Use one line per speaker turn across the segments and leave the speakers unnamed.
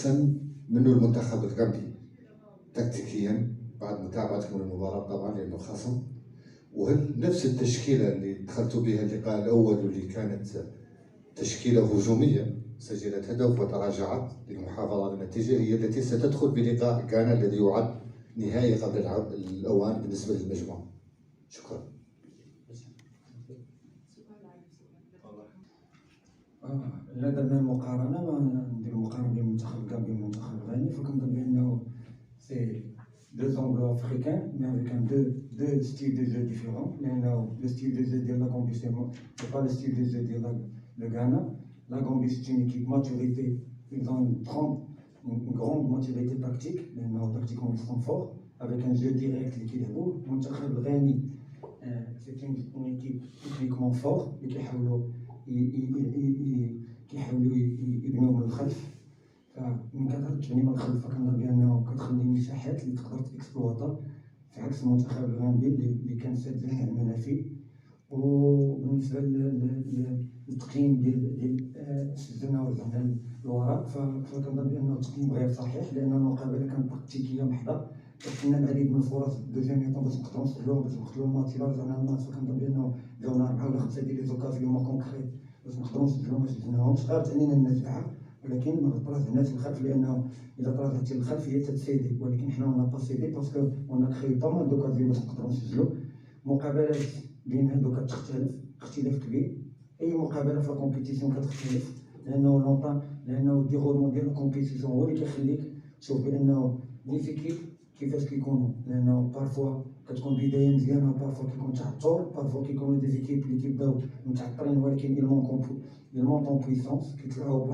احسن منه المنتخب الغامبي تكتيكيا بعد متابعتكم للمباراه طبعا لانه خصم. وهل نفس التشكيله اللي دخلتوا بها اللقاء الاول واللي كانت تشكيله هجوميه سجلت هدف وتراجعت للمحافظه على النتيجه هي التي ستدخل بلقاء غانا الذي يعد نهائي قبل الاوان بالنسبه للمجموعه؟ شكرا.
لا درنا مقارنه ندير مقارنه بين المنتخب الغامبي والمنتخب الغاني فكنظن بانه سي deux anglo africains mais avec deux styles de jeu différents. Le style de jeu de la Gambie c'est pas le style de jeu de Ghana. La Gambie c'est une équipe maturité, ils ont une grande maturité tactique, tactiquement ils sont forts avec un jeu direct qui est beau. Le منتخب الغاني c'est une équipe techniquement forte et كيحاولوا يبنيو من الخلف. فمن كتبني من الخلف فكنظن بانه كتخلي مساحات اللي تقدر تكسبلواطا في عكس المنتخب الغامبي اللي كان سد جميع المنافذ. وبالنسبه للتقييم ديال سجلنا ورجعنا للوراء فكنظن بانه التقييم غير صحيح لان المقابله كانت تكتيكيه محضه. كنا العديد من الفرص دوزيام ميطون باش نقدروا نسجلوا باش نقتلوا الماتش الا رجعنا الماتش فكنظن بانه جاونا 4 ولا 5 ديال لي زوكازيون كونكريت باش نقدروا نسجلوا ما سجلناهمش. غير تعنينا النزعه ولكن ما تراجعناش للخلف لانه اذا تراجعتي للخلف هي تتسيدي ولكن حنا ما با سيدي باسكو اون كريي با مال دوكازيون باش نقدروا نسجلوا. مقابلات بين هادو كتختلف اختلاف كبير. اي مقابله في الكومبيتيسيون كتختلف لانه الديغولمون ديال الكومبيتيسيون هو اللي كيخليك تشوف بانه لي زيكيب كيفاش كيكونوا لانه بارفوا كتكون بدايه مزيانه وبارفوا كيكون تعثر بارفوا كيكونوا دي زيكيب اللي كيبداو متعثرين ولكن يلمونطون بويسونس كيطلعوا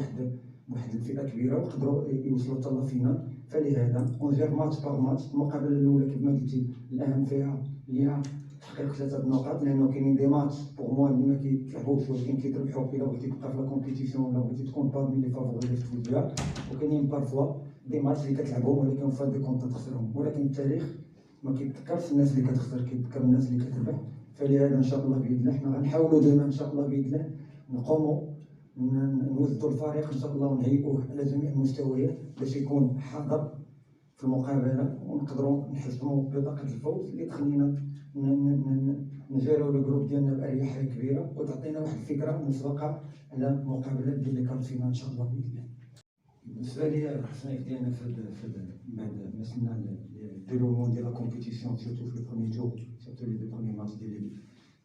بواحد الفئه كبيره ويقدروا يوصلوا حتى لافينال. فلهذا اون جير ماتش باغ ماتش. المقابله الاولى كيف ما قلتي الاهم فيها هي تحقيق 3 النقاط لانه كاينين دي ماتش بوغ موا اللي ما كيتلعبوش ولكن كيتربحوا الا بغيتي تبقى في لا كومبيتيسيون ولا بغيتي تكون بارمي لي فافوري اللي تفوز بها. وكاينين بارفوا دي ماتش اللي كتلعبهم ولكن في دي كونت تخسرهم ولكن التاريخ ما كيتذكرش الناس اللي كتخسر كيتذكر الناس اللي كتربح. فلهذا ان شاء الله باذن الله حنا غنحاولوا دائما ان شاء الله باذن الله نقوموا نوجدوا الفريق ان شاء الله ونهيئوه على جميع المستويات باش يكون حاضر في المقابله ونقدروا نحسموا بطاقه الفوز اللي تخلينا نجيروا الجروب ديالنا باريحيه كبيره وتعطينا واحد الفكره مسبقه على المقابلات ديال لي كارت فينا ان شاء الله باذن الله. بالنسبه لي التصنيف ديالنا في بعد ما وصلنا للديرومون ديال لا كومبيتيسيون سيرتو في البروميي تور سيرتو لي بروميي ماتش ديال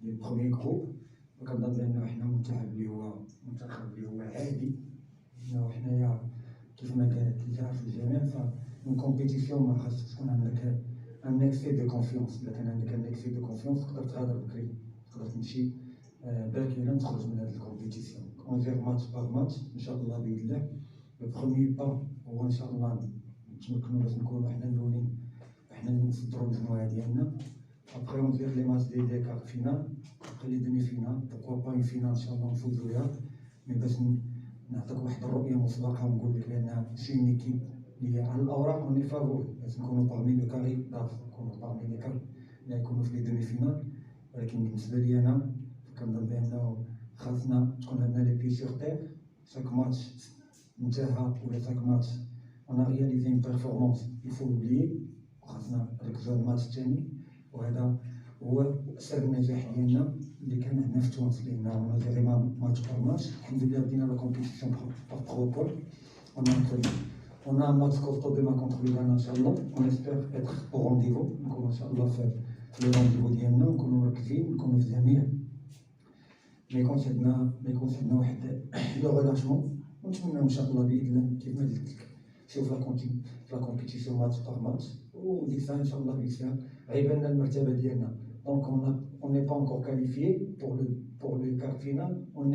البروميي جروب وكنظن بانه حنا منتخب اللي هو عادي انه حنايا كيف ما كانت اللي تعرف الجميع فمن كومبيتيسيون ما خاصك تكون عندك ان اكسي دو كونفيونس. اذا كان عندك ان اكسي دو كونفيونس تقدر تغادر بكري تقدر تمشي باكرا تخرج من هذه الكومبيتيسيون. اون جير ماتش باغ ماتش ان شاء الله باذن الله. لو بروميي با هو ان شاء الله نتمكنوا باش نكونوا حنا الاولين حنا اللي نصدروا المجموعه ديالنا. ابخي اون جير لي ماتش ديال كارت فينال ابخي لي ديمي فينال بوكوا با اون فينال ان شاء الله نفوزوا بها. مي باش نعطيك واحد الرؤيه مسبقه ونقول لك بان شي ايكيب اللي على الاوراق اوني فافوري باش نكونوا باغمي لو كاري داف نكونوا باغمي لي كار اللي يكونوا في لي ديمي فينال. ولكن بالنسبه لي انا كنظن بانه خاصنا تكون عندنا لي بي سور تير. شاك ماتش انتهى ولا شاك ماتش انا رياليزي اون بيرفورمانس يفو اوبليي وخاصنا نركزوا على الماتش الثاني. وهذا هو سر النجاح ديالنا اللي كان عندنا في تونس لان انا جيري ماتش باغ ماتش. الحمد لله بدينا لا كومبيتيسيون باغ 3 بوين. On a un match costaud demain contre le Ghana, Inch'Allah. On espère être au rendez-vous. Donc, Inch'Allah, faire le rendez-vous ديالنا نكونوا مركزين نكونوا في الجميع. ما يكونش عندنا واحد لو ريلاشمون ونتمنى ان شاء الله باذن الله كيف ما قلت لك شوف لا كومبيتيسيون ماتش باغ ماتش وديك الساعه ان شاء الله بيسير غيبان لنا المرتبه ديالنا. دونك on n'est pas encore qualifié pour le quart final. on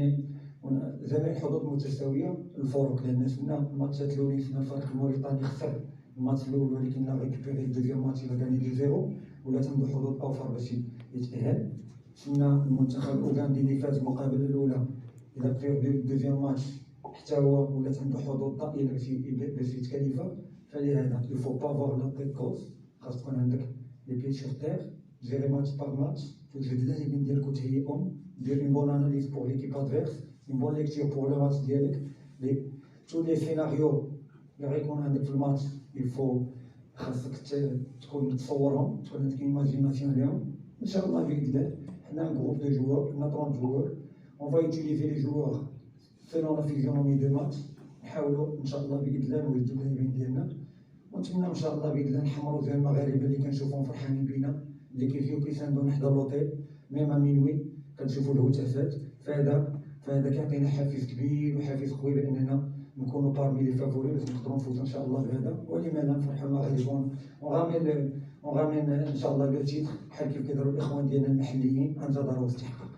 جميع الحظوظ متساويه. الفرق لان شفنا الماتشات الاولين شفنا الفريق الموريتاني خسر الماتش الاول ولكن لا ريكوبيري الدوزيام ماتش الى غاني 2-0 ولا عنده حظوظ اوفر باش يتاهل. شفنا المنتخب الاوغندي اللي فاز المقابله الاولى الى بيردو الدوزيام ماتش حتى هو ولات عنده حظوظ ضئيله باش يتكاليفا. فلهذا يفو با فوار لا تيت كوز خاص تكون عندك لي بي سور تير جيري ماتش باغ ماتش توجد اللاعبين ديالك وتهيئهم دير اون بون اناليز بور ليكيب ادفيرس اون بون ليكتور بور لو ماتش ديالك tous les scénarios اللي غيكون عندك في الماتش يفو خاصك تكون متصورهم، تكون عندك ايماجيناسيون ليهم. ان شاء الله باذن الله حنا ان جروب دو جوور، حنا 30 جوور، اون فا يوتيليزي لي جوور سيلون لا فيزيونومي دو ماتش، نحاولوا ان شاء الله باذن الله نوجدوا اللاعبين ديالنا، ونتمنى ان شاء الله باذن الله نحمروا زي المغاربه اللي كنشوفهم فرحانين بينا، اللي كيجيو كيساندونا حدا لوطيل ميم مينوي كنشوفوا الهتافات. فهذا كيعطينا حافز كبير وحافز قوي باننا نكونوا بارمي لي فافوري باش نقدروا نفوتوا ان شاء الله بهذا، ولما لا نفرحوا المغاربه ونغامر ان شاء الله لو تيتر بحال كيف كيديروا الاخوان ديالنا المحليين، غنتظروا استحقاق.